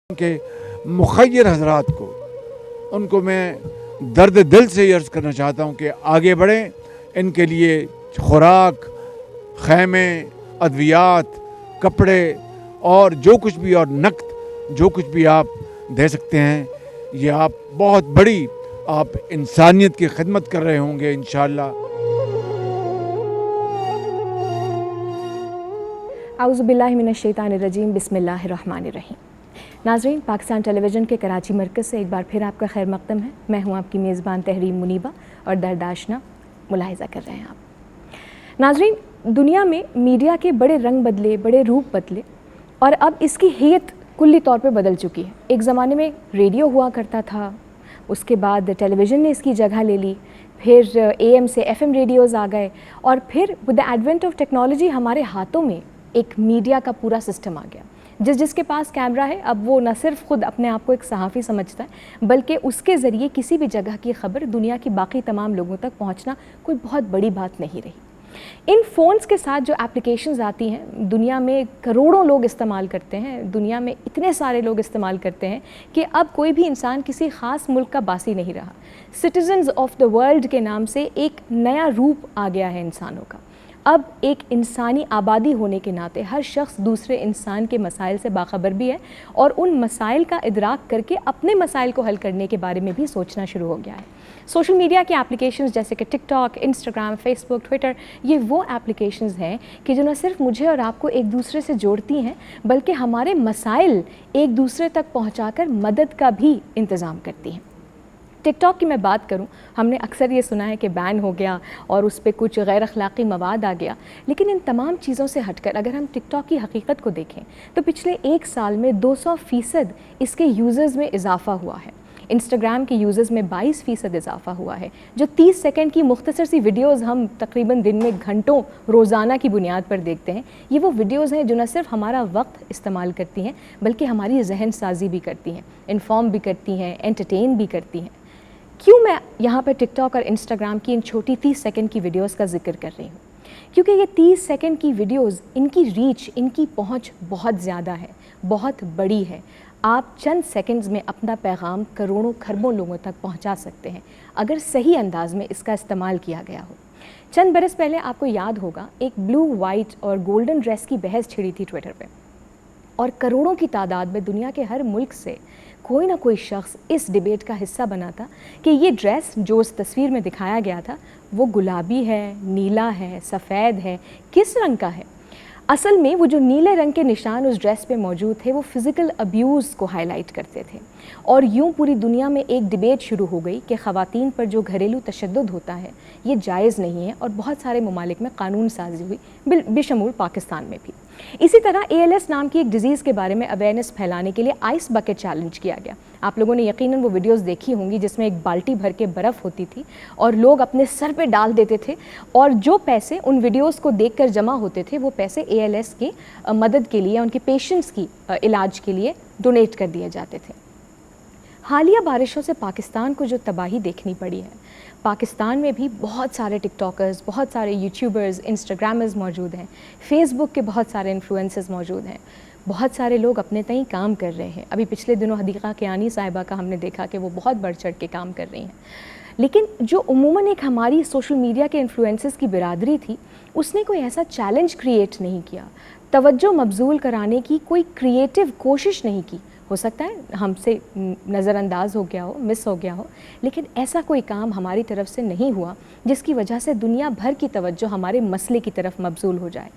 کے مخیر حضرات کو ان کو میں درد دل سے یہ عرض کرنا چاہتا ہوں کہ آگے بڑھیں. ان کے لیے خوراک، خیمے، ادویات، کپڑے اور جو کچھ بھی اور نقد جو کچھ بھی آپ دے سکتے ہیں، یہ آپ بہت بڑی آپ انسانیت کی خدمت کر رہے ہوں گے انشاءاللہ. اعوذ باللہ من الشیطان الرجیم. بسم اللہ الرحمن الرحیم. ناظرین، پاکستان ٹیلی ویژن کے کراچی مرکز سے ایک بار پھر آپ کا خیر مقدم ہے. میں ہوں آپ کی میزبان تحریم منیبہ اور درداشنا ملاحظہ کر رہے ہیں آپ. ناظرین، دنیا میں میڈیا کے بڑے رنگ بدلے، بڑے روپ بدلے اور اب اس کی ہیت کلی طور پہ بدل چکی ہے. ایک زمانے میں ریڈیو ہوا کرتا تھا، اس کے بعد ٹیلی ویژن نے اس کی جگہ لے لی، پھر اے ایم سے ایف ایم ریڈیوز آ گئے اور پھر with the Advent of technology ہمارے ہاتھوں میں ایک میڈیا کا پورا سسٹم آ گیا. جس کے پاس کیمرہ ہے اب وہ نہ صرف خود اپنے آپ کو ایک صحافی سمجھتا ہے، بلکہ اس کے ذریعے کسی بھی جگہ کی خبر دنیا کی باقی تمام لوگوں تک پہنچنا کوئی بہت بڑی بات نہیں رہی. ان فونز کے ساتھ جو اپلیکیشنز آتی ہیں، دنیا میں کروڑوں لوگ استعمال کرتے ہیں، دنیا میں اتنے سارے لوگ استعمال کرتے ہیں کہ اب کوئی بھی انسان کسی خاص ملک کا باسی نہیں رہا. سٹیزنز آف دا ورلڈ کے نام سے ایک نیا روپ آ گیا ہے انسانوں کا. اب ایک انسانی آبادی ہونے کے ناطے ہر شخص دوسرے انسان کے مسائل سے باخبر بھی ہے اور ان مسائل کا ادراک کر کے اپنے مسائل کو حل کرنے کے بارے میں بھی سوچنا شروع ہو گیا ہے. سوشل میڈیا کے اپلیکیشنز جیسے کہ ٹک ٹاک، انسٹاگرام، فیس بک، ٹویٹر، یہ وہ اپلیکیشنز ہیں کہ جو نہ صرف مجھے اور آپ کو ایک دوسرے سے جوڑتی ہیں بلکہ ہمارے مسائل ایک دوسرے تک پہنچا کر مدد کا بھی انتظام کرتی ہیں. ٹک ٹاک کی میں بات کروں، ہم نے اکثر یہ سنا ہے کہ بین ہو گیا اور اس پہ کچھ غیر اخلاقی مواد آ گیا، لیکن ان تمام چیزوں سے ہٹ کر اگر ہم ٹک ٹاک کی حقیقت کو دیکھیں تو پچھلے ایک سال میں 200% اس کے یوزرز میں اضافہ ہوا ہے. انسٹاگرام کے یوزرز میں 22% اضافہ ہوا ہے. جو 30 سیکنڈ کی مختصر سی ویڈیوز ہم تقریباً دن میں گھنٹوں روزانہ کی بنیاد پر دیکھتے ہیں، یہ وہ ویڈیوز ہیں جو نہ صرف ہمارا وقت استعمال کرتی ہیں بلکہ ہماری ذہن سازی بھی کرتی ہیں، انفارم بھی کرتی ہیں، انٹرٹین بھی کرتی ہیں. کیوں میں یہاں پر ٹک ٹاک اور انسٹاگرام کی ان چھوٹی 30 سیکنڈ کی ویڈیوز کا ذکر کر رہی ہوں؟ کیونکہ یہ 30 سیکنڈ کی ویڈیوز، ان کی ریچ، ان کی پہنچ بہت زیادہ ہے، بہت بڑی ہے. آپ چند سیکنڈز میں اپنا پیغام کروڑوں کھربوں لوگوں تک پہنچا سکتے ہیں اگر صحیح انداز میں اس کا استعمال کیا گیا ہو. چند برس پہلے آپ کو یاد ہوگا ایک بلو، وائٹ اور گولڈن ڈریس کی بحث چھڑی تھی ٹویٹر پہ، اور کروڑوں کی تعداد میں دنیا کے ہر ملک سے کوئی نہ کوئی شخص اس ڈیبیٹ کا حصہ بنا تھا کہ یہ ڈریس جو اس تصویر میں دکھایا گیا تھا وہ گلابی ہے، نیلا ہے، سفید ہے، کس رنگ کا ہے؟ اصل میں وہ جو نیلے رنگ کے نشان اس ڈریس پہ موجود تھے وہ فزیکل ابیوز کو ہائی لائٹ کرتے تھے. اور یوں پوری دنیا میں ایک ڈیبیٹ شروع ہو گئی کہ خواتین پر جو گھریلو تشدد ہوتا ہے یہ جائز نہیں ہے، اور بہت سارے ممالک میں قانون سازی ہوئی، بشمول پاکستان میں بھی. اسی طرح ALS نام کی ایک ڈیزیز کے بارے میں اویئرنیس پھیلانے کے لیے آئس بکٹ چیلنج کیا گیا. آپ لوگوں نے یقیناً وہ ویڈیوز دیکھی ہوں گی جس میں ایک بالٹی بھر کے برف ہوتی تھی اور لوگ اپنے سر پہ ڈال دیتے تھے، اور جو پیسے ان ویڈیوز کو دیکھ کر جمع ہوتے تھے وہ پیسے ALS کی مدد کے لیے، ان کے پیشنٹس کی علاج کے لیے ڈونیٹ کر دیے جاتے تھے. حالیہ بارشوں سے پاکستان کو جو تباہی دیکھنی پڑی ہے، پاکستان میں بھی بہت سارے ٹک ٹاکرز، بہت سارے یوٹیوبرز، انسٹاگرامرز موجود ہیں، فیس بک کے بہت سارے انفلوئنسرز موجود ہیں، بہت سارے لوگ اپنے تئیں کام کر رہے ہیں. ابھی پچھلے دنوں حدیقہ کیانی صاحبہ کا ہم نے دیکھا کہ وہ بہت بڑھ چڑھ کے کام کر رہی ہیں. لیکن جو عموماً ایک ہماری سوشل میڈیا کے انفلوئنسرز کی برادری تھی، اس نے کوئی ایسا چیلنج کریٹ نہیں کیا، توجہ مبذول کرانے کی کوئی کریٹیو کوشش نہیں کی. ہو سکتا ہے ہم سے نظر انداز ہو گیا ہو، مس ہو گیا ہو، لیکن ایسا کوئی کام ہماری طرف سے نہیں ہوا جس کی وجہ سے دنیا بھر کی توجہ ہمارے مسئلے کی طرف مبذول ہو جائے.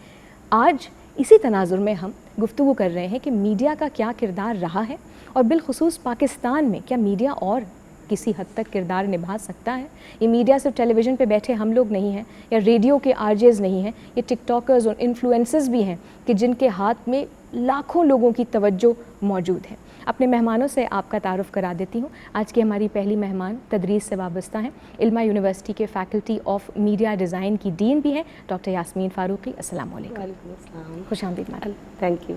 آج اسی تناظر میں ہم گفتگو کر رہے ہیں کہ میڈیا کا کیا کردار رہا ہے، اور بالخصوص پاکستان میں کیا میڈیا اور کسی حد تک کردار نبھا سکتا ہے. یہ میڈیا صرف ٹیلی ویژن پہ بیٹھے ہم لوگ نہیں ہیں، یا ریڈیو کے RJs نہیں ہیں، یہ ٹک ٹاکرز اور انفلوئنسرز بھی ہیں کہ جن کے ہاتھ میں لاکھوں لوگوں کی توجہ موجود ہے. اپنے مہمانوں سے آپ کا تعارف کرا دیتی ہوں. آج کی ہماری پہلی مہمان تدریس سے وابستہ ہیں، علمہ یونیورسٹی کے فیکلٹی آف میڈیا ڈیزائن کی ڈین بھی ہیں، ڈاکٹر یاسمین فاروقی. السلام علیکم. وعلیکم السلام. خوش آمدید madam. Thank you.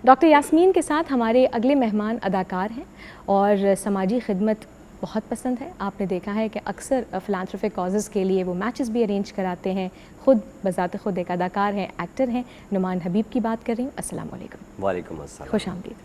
Doctor Yasmin کے ساتھ ہمارے اگلے مہمان اداکار ہیں اور سماجی خدمت بہت پسند ہے. آپ نے دیکھا ہے کہ اکثر فلانتھروپک کازز کے لیے وہ میچز بھی ارینج کراتے ہیں. خود بذات خود ایک اداکار ہیں، ایکٹر ہیں. نعمان حبیب کی بات کر رہی ہوں. السلام علیکم. وعلیکم السلام. خوش آمدید.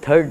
3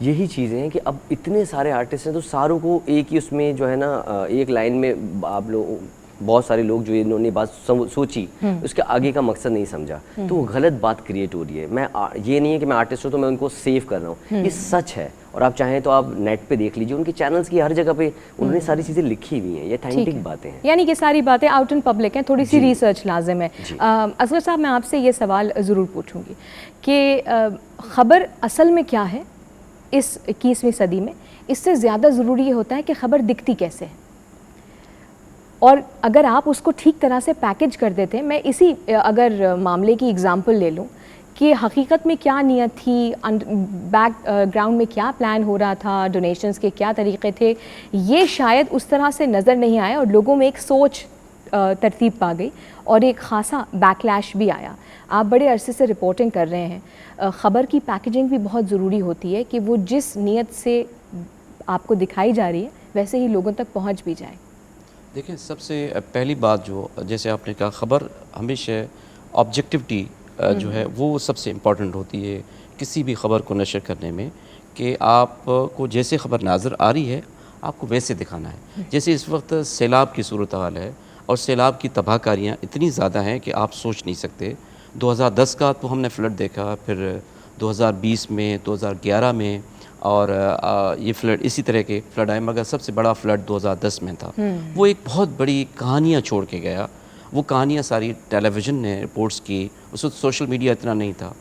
یہی چیزیں ہیں کہ اب اتنے سارے آرٹسٹ ہیں تو ساروں کو ایک ہی اس میں جو ہے نا ایک لائن میں آپ لوگ بہت سارے لوگ جو انہوں نے بات سوچی اس کے آگے کا مقصد نہیں سمجھا تو وہ غلط بات کریٹ ہو رہی ہے. میں یہ نہیں ہے کہ میں آرٹسٹ ہوں تو میں ان کو سیو کر رہا ہوں, یہ سچ ہے. اور آپ چاہیں تو آپ نیٹ پہ دیکھ لیجیے ان کے چینلز کی ہر جگہ پہ انہوں نے ساری چیزیں لکھی ہوئی ہیں, یہ اتھینٹک باتیں ہیں. یعنی کہ ساری باتیں آؤٹ ان پبلک ہیں, تھوڑی سی ریسرچ لازم ہے. اصغر صاحب میں آپ سے یہ سوال ضرور پوچھوں گی کہ خبر اصل میں کیا ہے اس 21ویں صدی میں؟ اس سے زیادہ ضروری یہ ہوتا ہے کہ خبر دکھتی کیسے ہے, اور اگر آپ اس کو ٹھیک طرح سے پیکج کر دیتے ہیں. میں اسی اگر معاملے کی اگزامپل لے لوں کہ حقیقت میں کیا نیت تھی, بیک گراؤنڈ میں کیا پلان ہو رہا تھا, ڈونیشنز کے کیا طریقے تھے, یہ شاید اس طرح سے نظر نہیں آیا اور لوگوں میں ایک سوچ ترتیب پا گئی اور ایک خاصا بیکلیش بھی آیا. آپ بڑے عرصے سے رپورٹنگ کر رہے ہیں, خبر کی پیکیجنگ بھی بہت ضروری ہوتی ہے کہ وہ جس نیت سے آپ کو دکھائی جا رہی ہے ویسے ہی لوگوں تک پہنچ بھی جائے. دیکھیں, سب سے پہلی بات جو جیسے آپ نے کہا, خبر ہمیشہ آبجیکٹیوٹی جو ہے وہ سب سے امپورٹنٹ ہوتی ہے کسی بھی خبر کو نشر کرنے میں, کہ آپ کو جیسے خبر نظر آ رہی ہے آپ کو ویسے دکھانا ہے. جیسے اس وقت سیلاب کی صورتحال ہے اور سیلاب کی تباہ کاریاں اتنی زیادہ ہیں کہ آپ سوچ نہیں سکتے. 2010 کا تو ہم نے فلڈ دیکھا, پھر 2020 میں, 2011 میں, اور یہ فلڈ اسی طرح کے فلڈ آئے, مگر سب سے بڑا فلڈ 2010 میں تھا. وہ ایک بہت بڑی کہانیاں چھوڑ کے گیا. وہ کہانیاں ساری ٹیلی ویژن نے رپورٹس کی, اس وقت سوشل میڈیا اتنا نہیں تھا,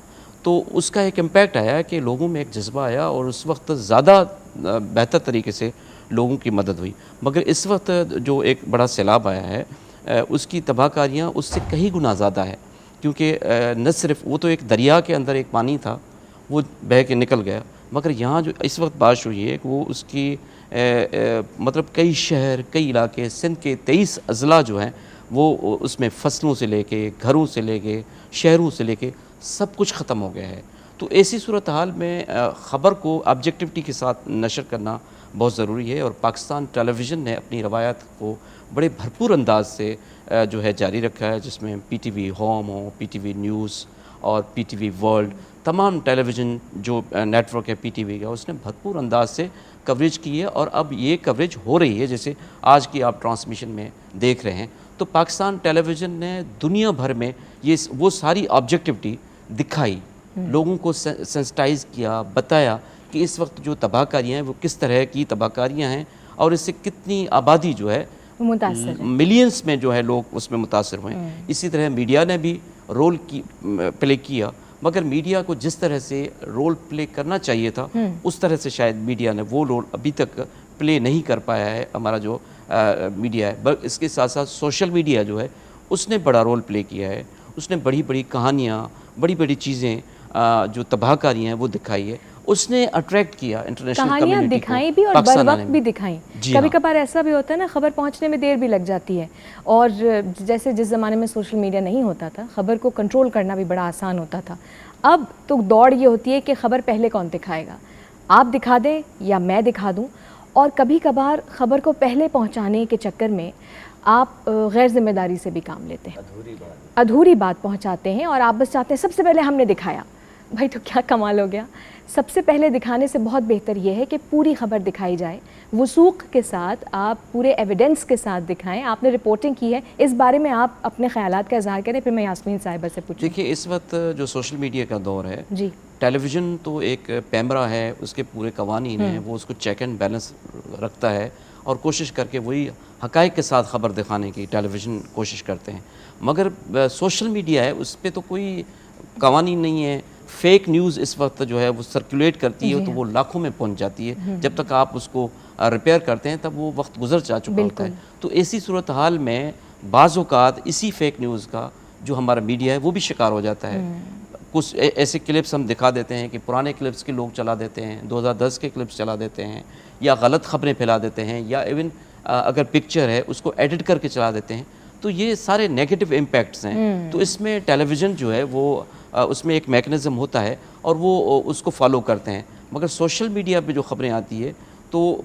تو اس کا ایک امپیکٹ آیا کہ لوگوں میں ایک جذبہ آیا اور اس وقت زیادہ بہتر طریقے سے لوگوں کی مدد ہوئی. مگر اس وقت جو ایک بڑا سیلاب آیا ہے اس کی تباہ کاریاں اس سے کئی گنا زیادہ ہے, کیونکہ نہ صرف وہ تو ایک دریا کے اندر ایک پانی تھا وہ بہہ کے نکل گیا, مگر یہاں جو اس وقت بارش ہوئی ہے کہ وہ اس کی مطلب کئی شہر, کئی علاقے, سندھ کے 23 اضلاع جو ہیں وہ اس میں فصلوں سے لے کے, گھروں سے لے کے, شہروں سے لے کے سب کچھ ختم ہو گیا ہے. تو ایسی صورتحال میں خبر کو آبجیکٹیوٹی کے ساتھ نشر کرنا بہت ضروری ہے, اور پاکستان ٹیلی ویژن نے اپنی روایت کو بڑے بھرپور انداز سے جو ہے جاری رکھا ہے, جس میں پی ٹی وی ہوم ہو, پی ٹی وی نیوز اور پی ٹی وی ورلڈ, تمام ٹیلی ویژن جو نیٹ ورک ہے پی ٹی وی کا, اس نے بھرپور انداز سے کوریج کی ہے, اور اب یہ کوریج ہو رہی ہے جیسے آج کی آپ ٹرانسمیشن میں دیکھ رہے ہیں. تو پاکستان ٹیلی ویژن نے دنیا بھر میں یہ وہ ساری آبجیکٹیوٹی دکھائی, لوگوں کو سینسٹائز کیا, بتایا کہ اس وقت جو تباہ کاریاں ہیں وہ کس طرح کی تباہ کاریاں ہیں اور اس سے کتنی آبادی جو ہے ملینز میں جو ہے لوگ اس میں متاثر ہوئے ہیں. اسی طرح میڈیا نے بھی رول پلے کیا, مگر میڈیا کو جس طرح سے رول پلے کرنا چاہیے تھا اس طرح سے شاید میڈیا نے وہ رول ابھی تک پلے نہیں کر پایا ہے. ہمارا جو میڈیا ہے, اس کے ساتھ ساتھ سوشل میڈیا جو ہے اس نے بڑا رول پلے کیا ہے. اس نے بڑی بڑی کہانیاں, بڑی بڑی چیزیں جو تباہ کاری ہیں وہ دکھائی ہے. اس نے اٹریکٹ کیا انٹرنیشنل کہانیاں دکھائیں بھی اور بر وقت بھی دکھائیں. کبھی کبھار ایسا بھی ہوتا ہے نا, خبر پہنچنے میں دیر بھی لگ جاتی ہے, اور جیسے جس زمانے میں سوشل میڈیا نہیں ہوتا تھا خبر کو کنٹرول کرنا بھی بڑا آسان ہوتا تھا. اب تو دوڑ یہ ہوتی ہے کہ خبر پہلے کون دکھائے گا, آپ دکھا دیں یا میں دکھا دوں. اور کبھی کبھار خبر کو پہلے پہنچانے کے چکر میں آپ غیر ذمہ داری سے بھی کام لیتے ہیں, ادھوری بات پہنچاتے ہیں, اور آپ بس چاہتے ہیں سب سے پہلے ہم نے دکھایا. بھائی تو کیا کمال ہو گیا. سب سے پہلے دکھانے سے بہت بہتر یہ ہے کہ پوری خبر دکھائی جائے, وثوق کے ساتھ, آپ پورے ایویڈنس کے ساتھ دکھائیں. آپ نے رپورٹنگ کی ہے, اس بارے میں آپ اپنے خیالات کا اظہار کریں, پھر میں یاسمین صاحبہ سے پوچھوں. دیکھیے, اس وقت جو سوشل میڈیا کا دور ہے, جی, ٹیلی ویژن تو ایک پیمرا ہے, اس کے پورے قوانین ہیں, وہ اس کو چیک اینڈ بیلنس رکھتا ہے اور کوشش کر کے وہی حقائق کے ساتھ خبر دکھانے کی ٹیلی ویژن کوشش کرتے ہیں. مگر سوشل میڈیا ہے, اس پہ تو کوئی قوانین نہیں ہے. فیک نیوز اس وقت جو ہے وہ سرکولیٹ کرتی ہے, تو وہ لاکھوں میں پہنچ جاتی ہے. جب تک آپ اس کو ریپیئر کرتے ہیں تب وہ وقت گزر جا چکا ہوتا ہے. تو ایسی صورتحال میں بعض اوقات اسی فیک نیوز کا جو ہمارا میڈیا ہے وہ بھی شکار ہو جاتا ہے. کچھ ایسے کلپس ہم دکھا دیتے ہیں کہ پرانے کلپس کے لوگ چلا دیتے ہیں, 2010 کے کلپس چلا دیتے ہیں, یا غلط خبریں پھیلا دیتے ہیں, یا ایون اگر پکچر ہے اس کو ایڈٹ کر کے چلا دیتے ہیں. تو یہ سارے نیگیٹو امپیکٹس ہیں. تو اس میں ٹیلی ویژن جو ہے وہ اس میں ایک میکنزم ہوتا ہے اور وہ اس کو فالو کرتے ہیں. مگر سوشل میڈیا پہ جو خبریں آتی ہے, تو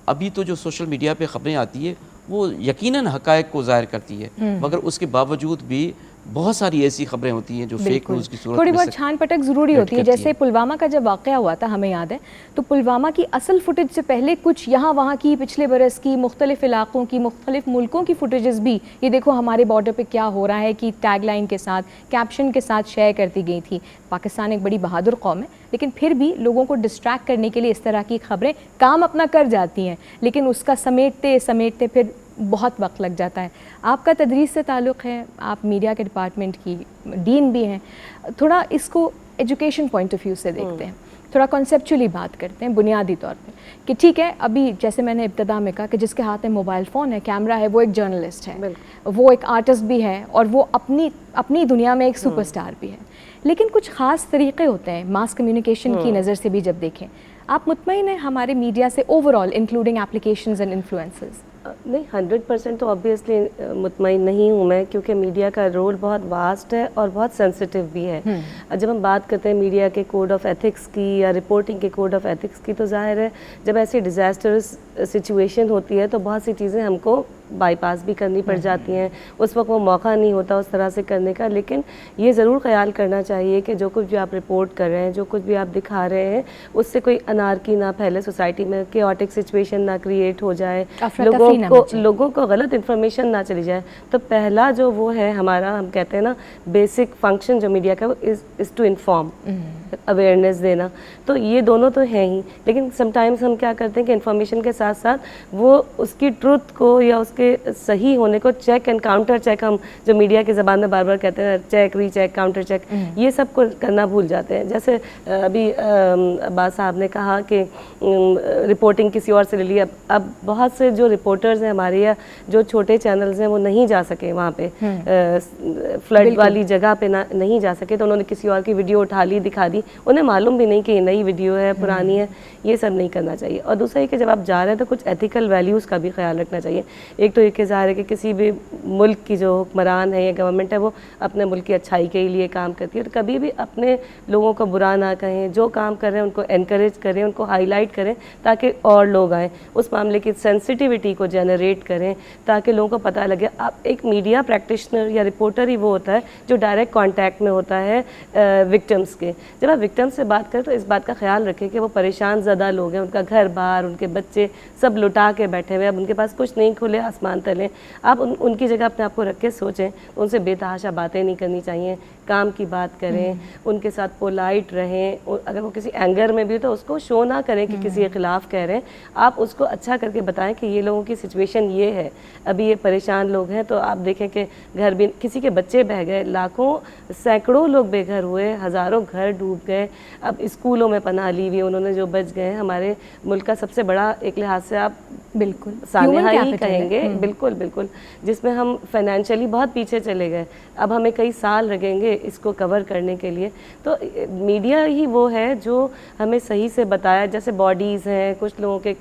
ابھی تو جو سوشل میڈیا پہ خبریں آتی ہے وہ یقیناً حقائق کو ظاہر کرتی ہے, مگر اس کے باوجود بھی بہت ساری ایسی خبریں ہوتی ہیں جو فیک نیوز کی صورت تھوڑی میں بہت چھان پٹک ضروری ہوتی ہے. کرتی جیسے پلوامہ کا جب واقعہ ہوا تھا ہمیں یاد ہے, تو پلوامہ کی اصل فوٹیج سے پہلے کچھ یہاں وہاں کی پچھلے برس کی مختلف علاقوں کی مختلف ملکوں کی فوٹیجز بھی یہ دیکھو ہمارے بارڈر پہ کیا ہو رہا ہے کی ٹیگ لائن کے ساتھ کیپشن کے ساتھ شیئر کرتی گئی تھی. پاکستان ایک بڑی بہادر قوم ہے, لیکن پھر بھی لوگوں کو ڈسٹریکٹ کرنے کے لیے اس طرح کی خبریں کام اپنا کر جاتی ہیں, لیکن اس کا سمیٹتے پھر بہت وقت لگ جاتا ہے. آپ کا تدریس سے تعلق ہے, آپ میڈیا کے ڈپارٹمنٹ کی ڈین بھی ہیں, تھوڑا اس کو ایجوکیشن پوائنٹ آف ویو سے دیکھتے ہیں, تھوڑا کنسیپچولی بات کرتے ہیں بنیادی طور پہ کہ ٹھیک ہے ابھی جیسے میں نے ابتدا میں کہا کہ جس کے ہاتھ میں موبائل فون ہے, کیمرہ ہے, وہ ایک جرنلسٹ ہے, وہ ایک آرٹسٹ بھی ہے, اور وہ اپنی دنیا میں ایک سپر اسٹار بھی ہے. لیکن کچھ خاص طریقے ہوتے ہیں ماس کمیونیکیشن کی نظر سے بھی جب دیکھیں. آپ مطمئن ہیں ہمارے میڈیا سے overall including applications and influences? نہیں 100% تو آبویسلی مطمئن نہیں ہوں میں, کیونکہ میڈیا کا رول بہت واسٹ ہے اور بہت سینسٹیو بھی ہے. جب ہم بات کرتے ہیں میڈیا کے کوڈ آف ایتھکس کی یا رپورٹنگ کے کوڈ آف ایتھکس کی, تو ظاہر ہے جب ایسی ڈیزاسٹرس سچویشن ہوتی ہے تو بہت سی چیزیں ہم کو بائی پاس بھی کرنی پڑ جاتی ہیں, اس وقت وہ موقع نہیں ہوتا اس طرح سے کرنے کا. لیکن یہ ضرور خیال کرنا چاہیے کہ جو کچھ بھی آپ رپورٹ کر رہے ہیں, جو کچھ بھی آپ دکھا رہے ہیں, اس سے کوئی انارکی نہ پھیلے سوسائٹی میں, کیوٹک سچویشن نہ کریٹ ہو جائے, لوگوں کو غلط انفارمیشن نہ چلی جائے. تو پہلا جو وہ ہے ہمارا, ہم کہتے ہیں نا بیسک فنکشن جو میڈیا کا, وہ از ٹو انفارم, اویئرنیس دینا. تو یہ دونوں تو ہیں ہی, لیکن سم ٹائمز ہم کیا کرتے ہیں کہ انفارمیشن کے ساتھ ساتھ وہ اس کی ٹروتھ کو یا اس کے صحیح ہونے کو چیک اینڈ کاؤنٹر چیک, ہم جو میڈیا کی زبان میں بار بار کہتے ہیں چیک ری چیک کاؤنٹر چیک, یہ سب کو کرنا بھول جاتے ہیں. جیسے ابھی عباس صاحب نے کہا کہ رپورٹنگ کسی اور سے لے لی, اب بہت سے جو رپورٹرز ہیں ہمارے یا جو چھوٹے چینلز ہیں وہ نہیں جا سکے وہاں پہ, فلڈ والی جگہ پہ نہیں جا سکے, تو انہوں نے کسی اور کی ویڈیو اٹھا لی دکھا دی, انہیں معلوم بھی نہیں کہ یہ نئی ویڈیو ہے پرانی ہے. یہ سب نہیں کرنا چاہیے. اور دوسرا یہ کہ جب آپ جا رہے ہیں تو کچھ ایتھیکل ویلیوز کا بھی خیال رکھنا چاہیے. ایک تو یہ کہ ظاہر ہے کہ کسی بھی ملک کی جو حکمران ہے یا گورنمنٹ ہے وہ اپنے ملک کی اچھائی کے لیے کام کرتی ہے, تو کبھی بھی اپنے لوگوں کو برا نہ کہیں, جو کام کر رہے ہیں ان کو انکریج کریں, ان کو ہائی لائٹ کریں تاکہ اور لوگ آئیں, اس معاملے کی سینسٹیوٹی کو جنریٹ کریں تاکہ لوگوں کو پتہ لگے. آپ ایک میڈیا پریکٹیشنر یا رپورٹر ہی وہ ہوتا ہے جو ڈائریکٹ کانٹیکٹ میں ہوتا ہے وکٹمس کے. جب آپ وکٹم سے بات کریں تو اس بات کا خیال رکھیں کہ وہ پریشان زدہ لوگ ہیں, ان کا گھر بار, ان کے بچے سب لٹا کے بیٹھے ہوئے, اب ان کے پاس کچھ نہیں, کھلے آسمان تلے. آپ ان کی جگہ اپنے آپ کو رکھ کے سوچیں, ان سے بے تحاشا باتیں نہیں کرنی چاہیے, کام کی بات کریں, ان کے ساتھ پولائٹ رہیں. اگر وہ کسی اینگر میں بھی تو اس کو شو نہ کریں کہ کسی کے خلاف کہہ رہے ہیں, آپ اس کو اچھا کر کے بتائیں کہ یہ لوگوں کی سچویشن یہ ہے, ابھی یہ پریشان لوگ ہیں. تو آپ دیکھیں کہ گھر بھی کسی کے بچے بہہ گئے, لاکھوں سینکڑوں لوگ بے گھر ہوئے, ہزاروں گھر ڈوب گئے, اب اسکولوں میں پناہ لی ہوئی انہوں نے جو بچ گئے. ہمارے ملک کا سب سے بڑا ایک لحاظ سے آپ بالکل سانحہ ہی کہیں گے, بالکل, جس میں ہم فائنینشلی بہت پیچھے چلے گئے. اب ہمیں کئی سال لگیں گے اس کو کور کرنے کے لیے. تو میڈیا ہی وہ ہے جو ہمیں صحیح سے بتایا. جیسے باڈیز ہیں, کچھ لوگوں کے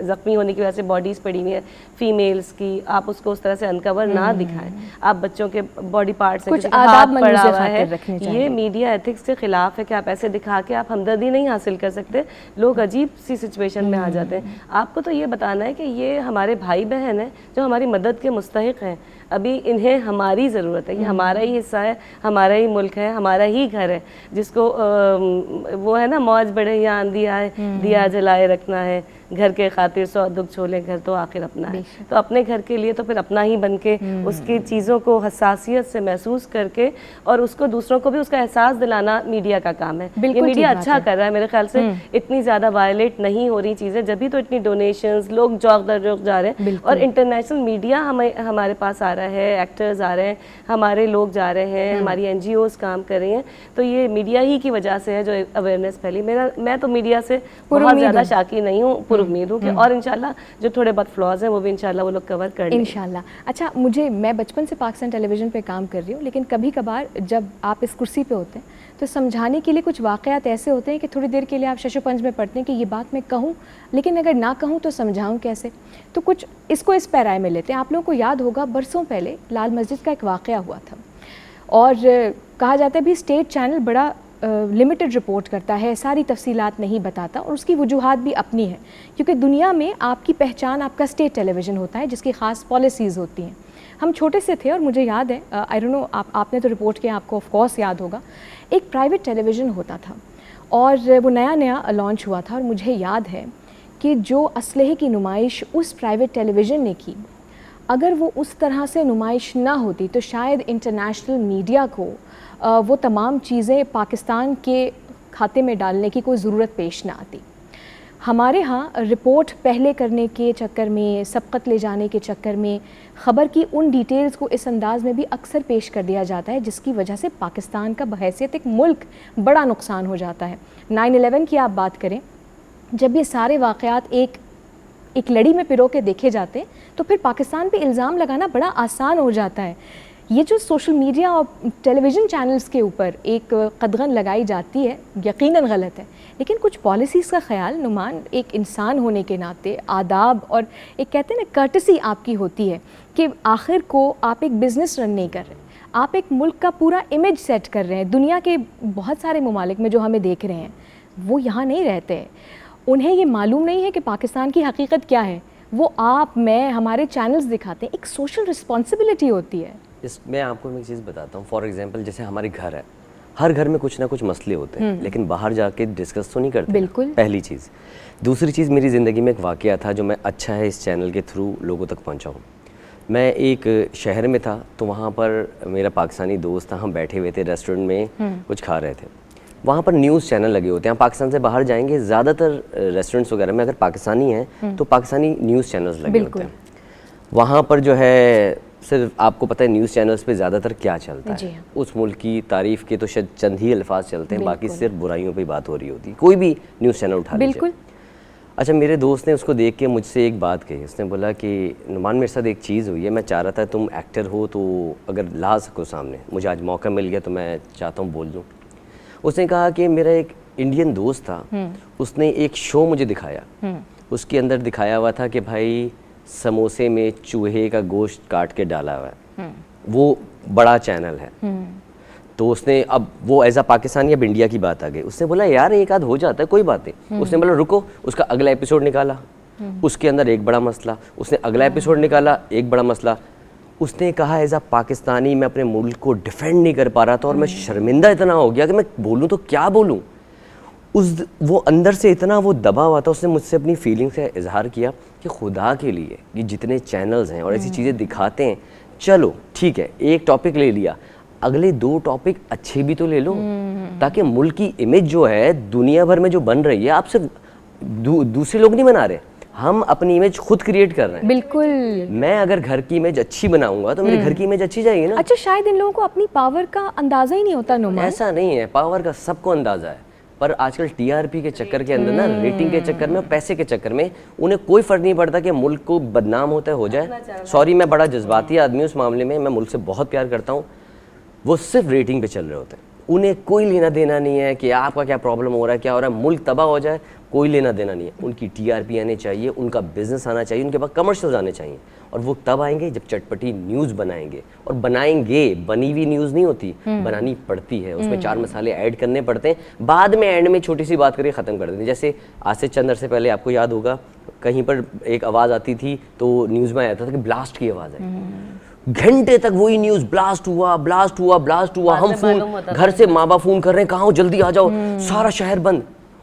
زخمی ہونے کی وجہ سے باڈیز پڑی ہوئی ہیں فیمیلز کی, آپ اس کو اس طرح سے انکور نہ دکھائیں. آپ بچوں کے باڈی پارٹس ہیں, ہاتھ پڑا ہوا ہے, یہ میڈیا ایتھکس کے خلاف ہے کہ آپ ایسے دکھا کے آپ ہمدردی نہیں حاصل کر سکتے. لوگ عجیب سی سچویشن میں آ جاتے ہیں. آپ کو تو یہ بتانا ہے کہ یہ ہمارے بھائی بہن ہیں جو ہماری مدد کے مستحق ہیں, ابھی انہیں ہماری ضرورت ہے, یہ ہمارا ہی حصہ ہے, ہمارا ہی ملک ہے, ہمارا ہی گھر ہے, جس کو وہ ہے نا موج بڑھے یا آندھی آئے دیا جلائے رکھنا ہے, گھر کے خاطر 100 دکھ چھولے گھر تو آخر اپنا ہے. تو اپنے گھر کے لیے تو پھر اپنا ہی بن کے اس کی چیزوں کو حساسیت سے محسوس کر کے اور اس کو دوسروں کو بھی اس کا احساس دلانا میڈیا کا کام ہے. یہ میڈیا اچھا کر رہا ہے میرے خیال سے, اتنی زیادہ وائلیٹ نہیں ہو رہی چیزیں, جبھی تو اتنی ڈونیشنز, لوگ جوق در جوق جا رہے ہیں. اور انٹرنیشنل میڈیا ہمارے پاس آ رہا ہے, ایکٹرز آ رہے ہیں, ہمارے لوگ جا رہے ہیں, ہماری NGOs کام کر رہی ہیں. تو یہ میڈیا ہی کی وجہ سے ہے جو اویئرنیس پھیلی. میں تو میڈیا سے بہت زیادہ شاکی نہیں ہوں, پر امید ہوں کہ اور انشاءاللہ جو تھوڑے بہت فلاز ہیں وہ بھی انشاءاللہ وہ لوگ کور کر لیں انشاءاللہ. اچھا, میں بچپن سے پاکستان ٹیلی ویژن پہ کام کر رہی ہوں, لیکن کبھی کبھار جب آپ اس کرسی پہ ہوتے ہیں تو سمجھانے کے لیے کچھ واقعات ایسے ہوتے ہیں کہ تھوڑی دیر کے لیے آپ شش و پنج میں پڑھتے ہیں کہ یہ بات میں کہوں, لیکن اگر نہ کہوں تو سمجھاؤں کیسے. تو کچھ اس کو اس پیرائے میں لیتے ہیں. آپ لوگوں کو یاد ہوگا برسوں پہلے لال مسجد کا ایک واقعہ ہوا تھا, اور کہا جاتا ہے بھی اسٹیٹ چینل بڑا لمیٹڈ رپورٹ کرتا ہے, ساری تفصیلات نہیں بتاتا, اور اس کی وجوہات بھی اپنی ہیں, کیونکہ دنیا میں آپ کی پہچان آپ کا اسٹیٹ ٹیلی ویژن ہوتا ہے جس کی خاص پالیسیز ہوتی ہیں. ہم چھوٹے سے تھے اور مجھے یاد ہے, آئی ڈونٹ نو آپ نے تو رپورٹ کیا, آپ کو آف کورس یاد ہوگا, ایک پرائیویٹ ٹیلی ویژن ہوتا تھا اور وہ نیا لانچ ہوا تھا, اور مجھے یاد ہے کہ جو اسلحے کی نمائش اس پرائیویٹ ٹیلی ویژن نے کی, اگر وہ اس طرح سے نمائش نہ ہوتی تو شاید انٹرنیشنل میڈیا کو وہ تمام چیزیں پاکستان کے کھاتے میں ڈالنے کی کوئی ضرورت پیش نہ آتی. ہمارے ہاں رپورٹ پہلے کرنے کے چکر میں, سبقت لے جانے کے چکر میں خبر کی ان ڈیٹیلز کو اس انداز میں بھی اکثر پیش کر دیا جاتا ہے جس کی وجہ سے پاکستان کا بحیثیت ایک ملک بڑا نقصان ہو جاتا ہے. 9/11 کی آپ بات کریں, جب یہ سارے واقعات ایک لڑی میں پرو کے دیکھے جاتے ہیں تو پھر پاکستان پہ الزام لگانا بڑا آسان ہو جاتا ہے. یہ جو سوشل میڈیا اور ٹیلی ویژن چینلز کے اوپر ایک قدغن لگائی جاتی ہے یقیناً غلط ہے, لیکن کچھ پالیسیز کا خیال نعمان ایک انسان ہونے کے ناطے آداب اور ایک کہتے ہیں نا کرٹسی آپ کی ہوتی ہے کہ آخر کو آپ ایک بزنس رن نہیں کر رہے, آپ ایک ملک کا پورا امیج سیٹ کر رہے ہیں. دنیا کے بہت سارے ممالک میں جو ہمیں دیکھ رہے ہیں وہ یہاں نہیں رہتے, انہیں یہ معلوم نہیں ہے کہ پاکستان کی حقیقت کیا ہے, وہ آپ میں ہمارے چینلز دکھاتے ہیں. ایک سوشل رسپانسبلٹی ہوتی ہے. میں آپ کو ایک چیز بتاتا ہوں, فار ایگزامپل جیسے ہمارے گھر ہے, ہر گھر میں کچھ نہ کچھ مسئلے ہوتے ہیں, لیکن باہر جا کے ڈسکس تو نہیں کرتے. بالکل. پہلی چیز. دوسری چیز, میری زندگی میں ایک واقعہ تھا جو میں اچھا ہے اس چینل کے تھرو لوگوں تک پہنچا ہوں. میں ایک شہر میں تھا تو وہاں پر میرا پاکستانی دوست تھا, ہم بیٹھے ہوئے تھے ریسٹورنٹ میں کچھ کھا رہے تھے. وہاں پر نیوز چینل لگے ہوتے ہیں, پاکستان سے باہر جائیں گے زیادہ تر ریسٹورنٹس وغیرہ میں اگر پاکستانی ہیں تو پاکستانی نیوز چینلز لگے ہوتے ہیں. وہاں پر جو ہے صرف آپ کو پتہ ہے نیوز چینلز پہ زیادہ تر کیا چلتا ہے, اس ملک کی تعریف کے تو شاید چند ہی الفاظ چلتے ہیں, باقی صرف برائیوں پہ بات ہو رہی ہوتی ہے. کوئی بھی نیوز چینل اٹھا لیجیے. بالکل. اچھا, میرے دوست نے اس کو دیکھ کے مجھ سے ایک بات کہی, اس نے بولا کہ نعمان میرے ساتھ ایک چیز ہوئی ہے, میں چاہ رہا تھا تم ایکٹر ہو تو اگر لا سکو سامنے, مجھے آج موقع مل گیا تو میں چاہتا ہوں بول دوں. اس نے کہا کہ میرا ایک انڈین دوست تھا, اس نے ایک شو مجھے دکھایا, اس کے اندر دکھایا ہوا تھا کہ بھائی سموسے میں چوہے کا گوشت کاٹ کے ڈالا ہوا ہے, وہ بڑا چینل ہے. تو اس نے, اب وہ ایز اے پاکستانی اب انڈیا کی بات آ گئی, اس نے بولا یار ایک آدھ ہو جاتا ہے کوئی بات نہیں. اس نے بولا رکو, اس کا اگلا ایپیسوڈ نکالا, اس کے اندر ایک بڑا مسئلہ, اس نے اگلا ایپیسوڈ نکالا, ایک بڑا مسئلہ. اس نے کہا ایز اے پاکستانی میں اپنے ملک کو ڈیفینڈ نہیں کر پا رہا تھا اور میں شرمندہ اتنا ہو گیا کہ میں بولوں تو کیا بولوں. وہ اندر سے اتنا وہ دبا ہوا تھا. اس نے مجھ سے اپنی فیلنگ سے اظہار کیا کہ خدا کے لیے یہ جتنے چینلز ہیں اور ایسی چیزیں دکھاتے ہیں, چلو ٹھیک ہے ایک ٹاپک لے لیا, اگلے 2 ٹاپک اچھے بھی تو لے لو, تاکہ ملک کی امیج جو ہے دنیا بھر میں جو بن رہی ہے, آپ صرف دوسرے لوگ نہیں بنا رہے, ہم اپنی امیج خود کریٹ کر رہے ہیں. بالکل. میں اگر گھر کی امیج اچھی بناؤں گا تو میرے گھر کی امیج اچھی جائے گی نا. اچھا, شاید ان لوگوں کو اپنی پاور کا اندازہ ہی نہیں ہوتا. نعمان ایسا نہیں ہے, پاور کا سب کو اندازہ ہے, پر آج کل ٹی آر پی کے چکر کے اندر نا, ریٹنگ کے چکر میں, پیسے کے چکر میں انہیں کوئی فرق نہیں پڑتا کہ ملک کو بدنام ہوتا ہے ہو جائے. سوری, میں بڑا جذباتی آدمی ہوں اس معاملے میں, میں ملک سے بہت پیار کرتا ہوں. وہ صرف ریٹنگ پہ چل رہے ہوتے ہیں, انہیں کوئی لینا دینا نہیں ہے کہ آپ کا کیا پرابلم ہو رہا ہے, کیا ہو رہا ہے, ملک تباہ ہو جائے, کوئی لینا دینا نہیں ہے. ان کی ٹی آر پی آنے چاہیے, ان کا بزنس آنا چاہیے, ان کے پاس کمرشلز آنے چاہیے, اور وہ تب آئیں گے جب چٹپٹی نیوز بنائیں گے. اور بنائیں گے, بنی ہوئی نیوز نہیں ہوتی, بنانی پڑتی ہے, اس میں 4 مسالے ایڈ کرنے پڑتے ہیں, بعد میں اینڈ میں چھوٹی سی بات کر کے ختم کر دیتے ہیں. جیسے آج سے چند عرصے پہلے آپ کو یاد ہوگا کہیں پر ایک آواز آتی تھی تو نیوز میں آتا تھا کہ بلاسٹ کی آواز آئی, گھنٹے تک وہی نیوز, بلاسٹ ہوا بلاسٹ ہوا بلاسٹ ہوا, ہم فون گھر سے ماں باپ فون کر رہے ہیں کہاں ہو جلدی آ جاؤ, سارا شہر بند.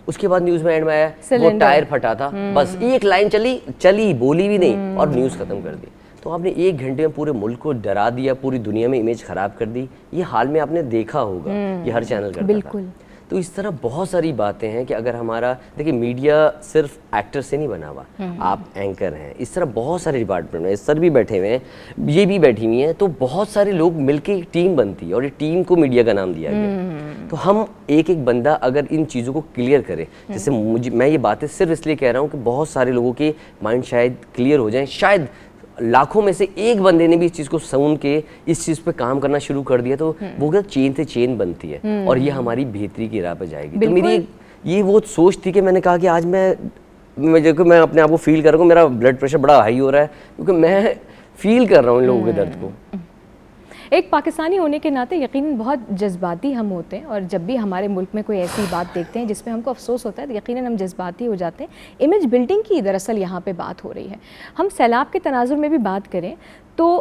اس کے بعد نیوز میں اینڈ میں آیا وہ ٹائر پھٹا تھا, بس ایک لائن چلی بولی بھی نہیں اور نیوز ختم کر دی. تو آپ نے 1 گھنٹے میں پورے ملک کو ڈرا دیا, پوری دنیا میں امیج خراب کر دی. یہ حال میں آپ نے دیکھا ہوگا, یہ ہر چینل کرتا تھا. تو اس طرح بہت ساری باتیں ہیں کہ اگر ہمارا, دیکھیں میڈیا صرف ایکٹر سے نہیں بنا ہوا, آپ اینکر ہیں, اس طرح بہت سارے ڈپارٹمنٹ ہیں, سر بھی بیٹھے ہوئے ہیں, یہ بھی بیٹھی ہوئی ہیں, تو بہت سارے لوگ مل کے ایک ٹیم بنتی ہے اور یہ ٹیم کو میڈیا کا نام دیا گیا. تو ہم ایک بندہ اگر ان چیزوں کو کلیئر کرے, جیسے میں یہ باتیں صرف اس لیے کہہ رہا ہوں کہ بہت سارے لوگوں کے مائنڈ شاید کلیئر ہو جائیں, شاید لاکھوں میں سے ایک بندے نے بھی اس چیز کو سن کے اس چیز پہ کام کرنا شروع کر دیا تو وہ چین سے چین بنتی ہے اور یہ ہماری بہتری کی راہ پہ جائے گی. تو میری یہ وہ سوچ تھی کہ میں نے کہا کہ آج میں اپنے آپ کو فیل کر رہا ہوں, میرا بلڈ پریشر بڑا ہائی ہو رہا ہے کیونکہ میں فیل کر رہا ہوں ان لوگوں کے درد کو. ایک پاکستانی ہونے کے ناطے یقیناً بہت جذباتی ہم ہوتے ہیں, اور جب بھی ہمارے ملک میں کوئی ایسی بات دیکھتے ہیں جس پہ ہم کو افسوس ہوتا ہے تو یقیناً ہم جذباتی ہو جاتے ہیں. امیج بلڈنگ کی دراصل یہاں پہ بات ہو رہی ہے. ہم سیلاب کے تناظر میں بھی بات کریں تو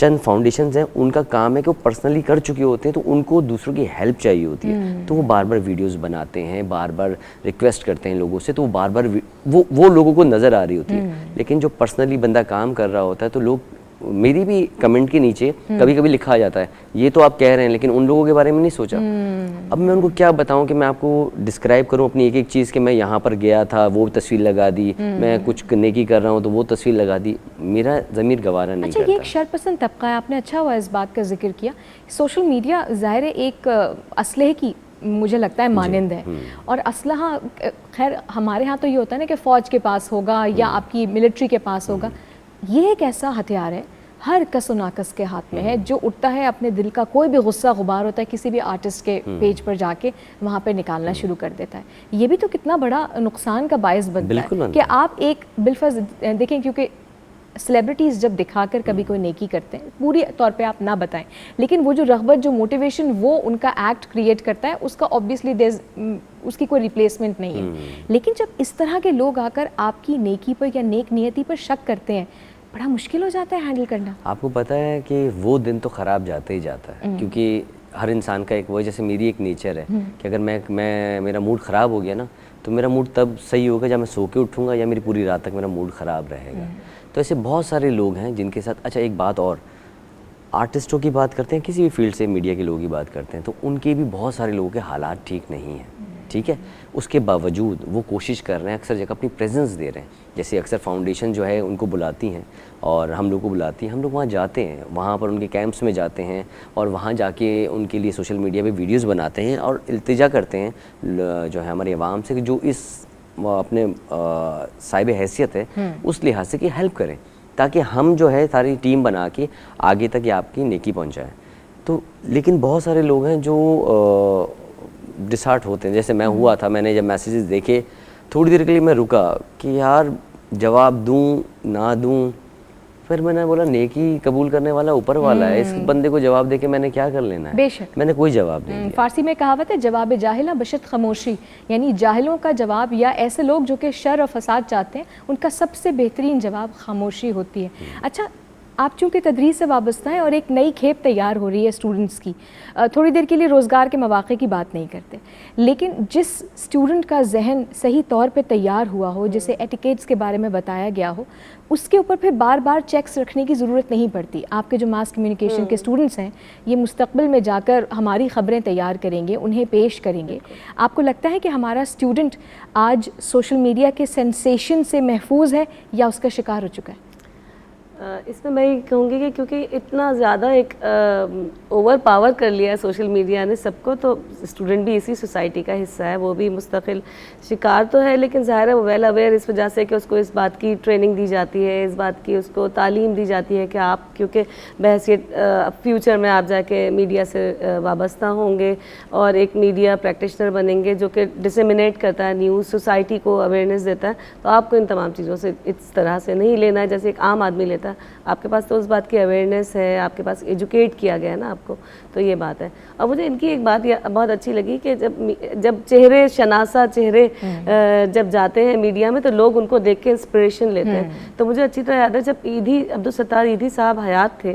چند فاؤنڈیشنز ہیں ان کا کام ہے کہ وہ پرسنلی کر چکے ہوتے ہیں تو ان کو دوسروں کی ہیلپ چاہیے ہوتی ہے, تو وہ بار بار ویڈیوز بناتے ہیں, بار بار ریکویسٹ کرتے ہیں لوگوں سے, تو وہ بار بار وہ لوگوں کو نظر آ رہی ہوتی ہے. لیکن جو پرسنلی بندہ کام کر رہا ہوتا ہے تو لوگ, میری بھی کمنٹ کے نیچے کبھی کبھی لکھا جاتا ہے یہ تو آپ کہہ رہے ہیں لیکن ان لوگوں کے بارے میں نہیں سوچا. اب میں ان کو کیا بتاؤں کہ میں آپ کو ڈسکرائب کروں اپنی ایک ایک چیز کہ میں یہاں پر گیا تھا وہ تصویر لگا دی, میں کچھ نیکی کر رہا ہوں تو وہ تصویر لگا دی, میرا ضمیر گوارا نہیں کرتا. اچھا, یہ ایک شرپسند طبقہ ہے, آپ نے اچھا ہوا اس بات کا ذکر کیا. سوشل میڈیا ظاہر ایک اسلحے کی مجھے لگتا ہے مانند ہے, اور اسلحہ خیر ہمارے ہاں تو یہ ہوتا ہے نا کہ فوج کے پاس ہوگا یا آپ کی ملٹری کے پاس ہوگا. یہ ایک ایسا ہتھیار ہے ہر کس و ناکس کے ہاتھ میں ہے, جو اٹھتا ہے اپنے دل کا کوئی بھی غصہ غبار ہوتا ہے کسی بھی آرٹسٹ کے پیج پر جا کے وہاں پہ نکالنا شروع کر دیتا ہے. یہ بھی تو کتنا بڑا نقصان کا باعث بنتا ہے کہ آپ ایک بالفرض دیکھیں, کیونکہ سیلیبریٹیز جب دکھا کر کبھی کوئی نیکی کرتے ہیں پوری طور پہ آپ نہ بتائیں, لیکن وہ جو رغبت جو موٹیویشن وہ ان کا ایکٹ کریٹ کرتا ہے اس کا اوبیسلی اس کی کوئی ریپلیسمنٹ نہیں ہے. لیکن جب اس طرح کے لوگ آ کر آپ کی نیکی پر یا نیک نیتی پر شک کرتے ہیں, بڑا مشکل ہو جاتا ہے ہینڈل کرنا. آپ کو پتہ ہے کہ وہ دن تو خراب جاتا ہی جاتا ہے, کیونکہ ہر انسان کا ایک وہ, جیسے میری ایک نیچر ہے کہ اگر میرا موڈ خراب ہو گیا نا تو میرا موڈ تب صحیح ہوگا جب میں سو کے اٹھوں گا یا میری پوری رات تک میرا موڈ خراب رہے گا. تو ایسے بہت سارے لوگ ہیں جن کے ساتھ. اچھا ایک بات اور, آرٹسٹوں کی بات کرتے ہیں, کسی بھی فیلڈ سے میڈیا کے لوگوں کی بات کرتے ہیں, تو ان کے بھی بہت سارے لوگوں کے حالات ٹھیک نہیں ہیں, ٹھیک ہے. اس کے باوجود وہ کوشش کر رہے ہیں, اکثر جگہ اپنی پریزنس دے رہے ہیں. جیسے اکثر فاؤنڈیشن جو ہے ان کو بلاتی ہیں اور ہم لوگ کو بلاتی ہیں, ہم لوگ وہاں جاتے ہیں, وہاں پر ان کے کیمپس میں جاتے ہیں اور وہاں جا کے ان کے لیے سوشل میڈیا پہ ویڈیوز بناتے ہیں اور التجا کرتے ہیں جو ہے ہمارے عوام سے کہ جو اس اپنے صاحب حیثیت ہے اس لحاظ سے کہ ہیلپ کریں, تاکہ ہم جو ہے ساری ٹیم بنا کے آگے تک یہ آپ کی نیکی پہنچائیں. تو لیکن بہت سارے لوگ ہیں جو ڈسہارٹ ہوتے ہیں, جیسے میں ہوا تھا, میں نے جب میسیجز دیکھے تھوڑی دیر کے لیے میں رکا کہ یار جواب دوں نہ دوں, پھر میں نے بولا نیکی قبول کرنے والا اوپر والا ہے, اس بندے کو جواب دے کے میں نے کیا کر لینا ہے. بے شک میں نے کوئی جواب نہیں دیا. فارسی میں کہاوت ہے جواب جاہلہ بشد خاموشی, یعنی جاہلوں کا جواب یا ایسے لوگ جو کہ شر اور فساد چاہتے ہیں ان کا سب سے بہترین جواب خاموشی ہوتی ہے. اچھا, آپ چونکہ تدریس سے وابستہ ہیں اور ایک نئی کھیپ تیار ہو رہی ہے اسٹوڈنٹس کی, تھوڑی دیر کے لیے روزگار کے مواقع کی بات نہیں کرتے, لیکن جس اسٹوڈنٹ کا ذہن صحیح طور پہ تیار ہوا ہو, جسے ایٹیکیٹس کے بارے میں بتایا گیا ہو, اس کے اوپر پھر بار بار چیکس رکھنے کی ضرورت نہیں پڑتی. آپ کے جو ماس کمیونیکیشن کے اسٹوڈنٹس ہیں یہ مستقبل میں جا کر ہماری خبریں تیار کریں گے, انہیں پیش کریں گے. آپ کو لگتا ہے کہ ہمارا اسٹوڈنٹ آج سوشل میڈیا کے سینسیشن سے محفوظ ہے یا اس کا شکار ہو چکا ہے؟ اس میں میں یہ کہوں گی کہ کیونکہ اتنا زیادہ ایک اوور پاور کر لیا ہے سوشل میڈیا نے سب کو, تو اسٹوڈنٹ بھی اسی سوسائٹی کا حصہ ہے, وہ بھی مستقل شکار تو ہے, لیکن ظاہر ہے وہ ویل اویئر اس وجہ سے کہ اس کو اس بات کی ٹریننگ دی جاتی ہے, اس بات کی اس کو تعلیم دی جاتی ہے کہ آپ کیونکہ بحیثیت فیوچر میں آپ جا کے میڈیا سے وابستہ ہوں گے اور ایک میڈیا پریکٹیشنر بنیں گے جو کہ ڈسیمینیٹ کرتا ہے نیوز, سوسائٹی کو اویئرنیس دیتا ہے, تو آپ کو ان تمام چیزوں سے اس طرح سے نہیں لینا ہے جیسے ایک عام آدمی لیتا ہے. آپ کے پاس تو اس بات کی اویئرنیس ہے, آپ کے پاس ایجوکیٹ کیا گیا ہے نا آپ کو, تو یہ بات ہے. اور مجھے ان کی ایک بات بہت اچھی لگی کہ جب چہرے شناسا چہرے جب جاتے ہیں میڈیا میں تو لوگ ان کو دیکھ کے انسپریشن لیتے ہیں. تو مجھے اچھی طرح یاد ہے جب عبدالستار ایدھی صاحب حیات تھے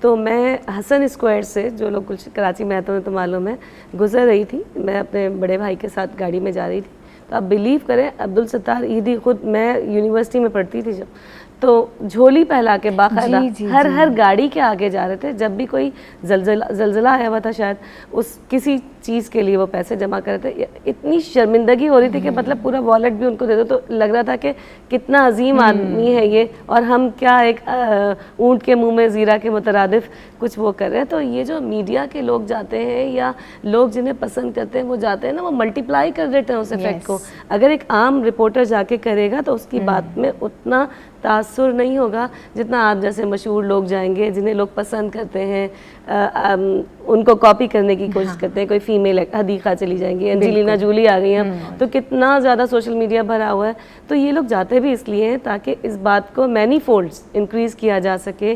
تو میں حسن اسکوائر سے, جو لوگ کراچی میں آتے ہیں تو معلوم ہے, گزر رہی تھی, میں اپنے بڑے بھائی کے ساتھ گاڑی میں جا رہی تھی. تو آپ بلیو کریں عبدالستار ایدھی, خود میں یونیورسٹی میں پڑھتی تھی جب, تو جھولی پہلا کے باقاعدہ ہر گاڑی کے آگے جا رہے تھے. جب بھی کوئی زلزلہ آیا ہوا تھا شاید, اس کسی چیز کے لیے وہ پیسے جمع کر رہے تھے. اتنی شرمندگی ہو رہی تھی کہ مطلب پورا والیٹ بھی ان کو دے دو, تو لگ رہا تھا کہ کتنا عظیم آدمی ہے یہ, اور ہم کیا ایک اونٹ کے منہ میں زیرہ کے مترادف کچھ وہ کر رہے ہیں. تو یہ جو میڈیا کے لوگ جاتے ہیں یا لوگ جنہیں پسند کرتے ہیں وہ جاتے ہیں نا, وہ ملٹیپلائی کر دیتے ہیں اس افیکٹ کو. اگر ایک عام رپورٹر جا کے کرے گا تو اس کی بات میں اتنا تاثر نہیں ہوگا جتنا آپ جیسے مشہور لوگ جائیں گے جنہیں لوگ پسند کرتے ہیں, ان کو کاپی کرنے کی کوشش کرتے ہیں. کوئی فیمیل حدیقہ چلی جائیں گی, انجلینا جولی آ گئی ہیں, تو کتنا زیادہ سوشل میڈیا بھرا ہوا ہے. تو یہ لوگ جاتے بھی اس لیے ہیں تاکہ اس بات کو مینی فولڈز انکریز کیا جا سکے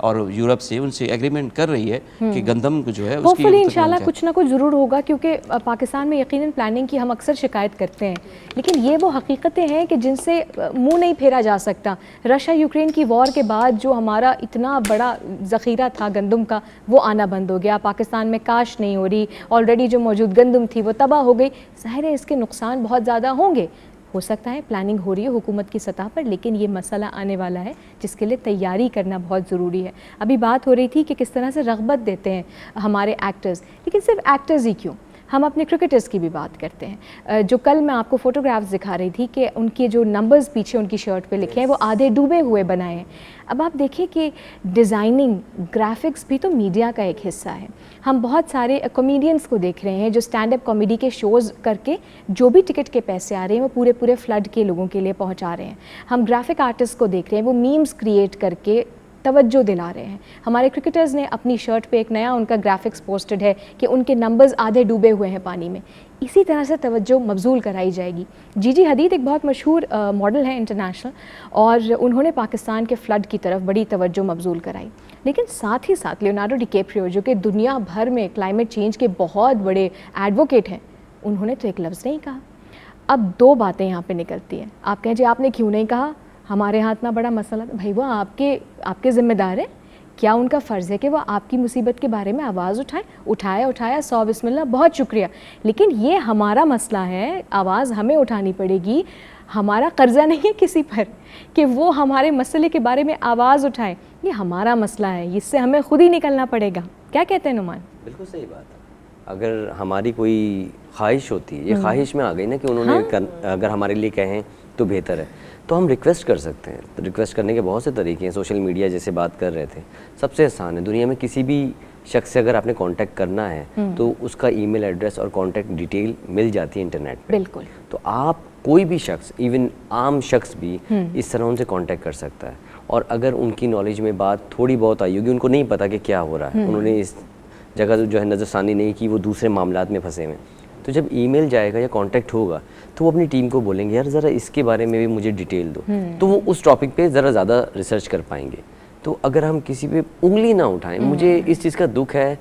اور یورپ سے ان سے ایگریمنٹ کر رہی ہے کہ گندم کو جو ہے اس کی ہوپفلی انشاءاللہ کچھ نہ کچھ ضرور ہوگا، کیونکہ پاکستان میں یقیناً پلاننگ کی ہم اکثر شکایت کرتے ہیں، لیکن یہ وہ حقیقتیں ہیں کہ جن سے منہ نہیں پھیرا جا سکتا۔ رشیا یوکرین کی وار کے بعد جو ہمارا اتنا بڑا ذخیرہ تھا گندم کا وہ آنا بند ہو گیا، پاکستان میں کاشت نہیں ہو رہی، آلریڈی جو موجود گندم تھی وہ تباہ ہو گئی، ظاہر ہے اس کے نقصان بہت زیادہ ہوں گے۔ ہو سکتا ہے پلاننگ ہو رہی ہے حکومت کی سطح پر، لیکن یہ مسئلہ آنے والا ہے جس کے لیے تیاری کرنا بہت ضروری ہے۔ ابھی بات ہو رہی تھی کہ کس طرح سے رغبت دیتے ہیں ہمارے ایکٹرز، لیکن صرف ایکٹرز ہی کیوں، ہم اپنے کرکٹرز کی بھی بات کرتے ہیں۔ جو کل میں آپ کو فوٹوگرافز دکھا رہی تھی کہ ان کے جو نمبرز پیچھے ان کی شرٹ پہ لکھے ہیں وہ آدھے ڈوبے ہوئے بنائے ہیں۔ اب آپ دیکھیں کہ ڈیزائننگ، گرافکس بھی تو میڈیا کا ایک حصہ ہے۔ ہم بہت سارے کامیڈینس کو دیکھ رہے ہیں جو اسٹینڈ اپ کامیڈی کے شوز کر کے جو بھی ٹکٹ کے پیسے آ رہے ہیں وہ پورے فلڈ کے لوگوں کے لیے پہنچا رہے ہیں۔ ہم گرافک آرٹسٹ کو دیکھ رہے ہیں وہ میمز کریٹ کر کے توجہ دلا رہے ہیں۔ ہمارے کرکٹرز نے اپنی شرٹ پہ ایک نیا ان کا گرافکس پوسٹڈ ہے کہ ان کے نمبرز آدھے ڈوبے ہوئے ہیں پانی میں۔ اسی طرح سے توجہ مبذول کرائی جائے گی۔ جی حدید ایک بہت مشہور ماڈل ہے انٹرنیشنل، اور انہوں نے پاکستان کے فلڈ کی طرف بڑی توجہ مبذول کرائی، لیکن ساتھ ہی ساتھ لیونارڈو ڈی کیپریو جو کہ دنیا بھر میں کلائمیٹ چینج کے بہت بڑے ایڈوکیٹ ہیں، انہوں نے تو ایک لفظ نہیں کہا۔ اب دو باتیں یہاں پہ نکلتی ہیں، آپ کہیں جی آپ نے کیوں نہیں کہا، ہمارے ہاں اتنا بڑا مسئلہ تھا، بھائی وہ آپ کے ذمہ دار ہیں، کیا ان کا فرض ہے کہ وہ آپ کی مصیبت کے بارے میں آواز اٹھایا 100 بسم اللہ، بہت شکریہ، لیکن یہ ہمارا مسئلہ ہے، آواز ہمیں اٹھانی پڑے گی، ہمارا قرضہ نہیں ہے کسی پر کہ وہ ہمارے مسئلے کے بارے میں آواز اٹھائے، یہ ہمارا مسئلہ ہے، اس سے ہمیں خود ہی نکلنا پڑے گا۔ کیا کہتے ہیں نعمان؟ بالکل صحیح بات ہے۔ اگر ہماری کوئی خواہش ہوتی ہے، یہ خواہش میں آ گئی نا کہ انہوں نے اگر ہمارے لیے کہیں تو بہتر ہے، تو ہم ریکویسٹ کر سکتے ہیں۔ ریکویسٹ کرنے کے بہت سے طریقے ہیں، سوشل میڈیا جیسے بات کر رہے تھے، سب سے آسان ہے دنیا میں کسی بھی شخص سے اگر آپ نے کانٹیکٹ کرنا ہے تو اس کا ای میل ایڈریس اور کانٹیکٹ ڈیٹیل مل جاتی ہے انٹرنیٹ پہ۔ بالکل، تو آپ کوئی بھی شخص، ایون عام شخص بھی اس طرح ان سے کانٹیکٹ کر سکتا ہے، اور اگر ان کی نالج میں بات تھوڑی بہت آئی ہوگی، ان کو نہیں پتا کہ کیا ہو رہا ہے، انہوں نے اس جگہ جو ہے نظر ثانی نہیں کی، وہ دوسرے معاملات میں پھنسے ہوئے، تو جب ای میل جائے گا یا کانٹیکٹ ہوگا تو وہ اپنی ٹیم کو بولیں گے یار ذرا اس کے بارے میں بھی مجھے ڈیٹیل دو، تو وہ اس ٹاپک پہ ذرا زیادہ ریسرچ کر پائیں گے۔ تو اگر ہم کسی پہ انگلی نہ اٹھائیں، مجھے اس چیز کا دکھ ہے